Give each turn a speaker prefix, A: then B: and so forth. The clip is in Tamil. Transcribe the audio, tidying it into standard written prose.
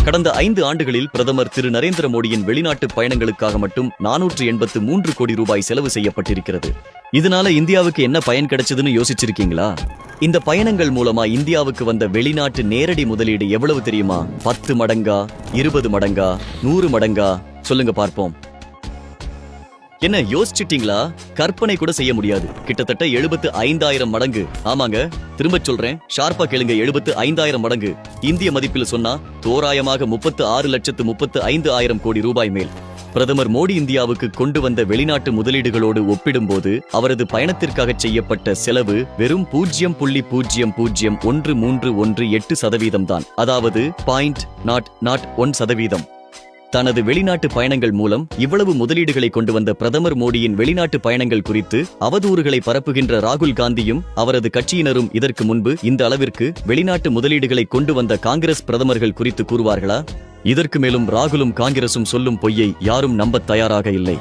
A: கடந்த 5 ஆண்டுகளில் பிரதமர் திரு நரேந்திர மோடியின் வெளிநாட்டு பயணங்களுக்காக மட்டும் 483 கோடி ரூபாய் செலவு செய்யப்பட்டிருக்கிறது. இதனால இந்தியாவுக்கு என்ன பயன் கிடைச்சதுன்னு யோசிச்சிருக்கீங்களா? இந்த பயணங்கள் மூலமா இந்தியாவுக்கு வந்த வெளிநாட்டு நேரடி முதலீடு எவ்வளவு தெரியுமா? 10 மடங்கா, 20 மடங்கா, 100 மடங்கா? சொல்லுங்க பார்ப்போம். என்ன யோசிச்சிட்டீங்களா? கற்பனை கூட செய்ய முடியாது. கிட்டத்தட்ட 75,000 மடங்கு. ஆமாங்க, திரும்ப சொல்றேன், ஷார்ப்பா கேளுங்க, 75,000 மடங்கு. இந்திய மதிப்பில் சொன்னா தோராயமாக 36,35,000 கோடி ரூபாய் மேல். பிரதமர் மோடி இந்தியாவுக்கு கொண்டு வந்த வெளிநாட்டு முதலீடுகளோடு ஒப்பிடும்போது அவரது பயணத்திற்காக செய்யப்பட்ட செலவு வெறும் 0.01318% தான். அதாவது 0.01%. தனது வெளிநாட்டு பயணங்கள் மூலம் இவ்வளவு முதலீடுகளை கொண்டு வந்த பிரதமர் மோடியின் வெளிநாட்டு பயணங்கள் குறித்து அவதூறுகளை பரப்புகின்ற ராகுல் காந்தியும் அவரது கட்சியினரும் இதற்கு முன்பு இந்த அளவிற்கு வெளிநாட்டு முதலீடுகளை கொண்டு வந்த காங்கிரஸ் பிரதமர்கள் குறித்து கூறுவார்களா? இதற்கு மேலும் ராகுலும் காங்கிரசும் சொல்லும் பொய்யை யாரும் நம்பத் தயாராக இல்லை.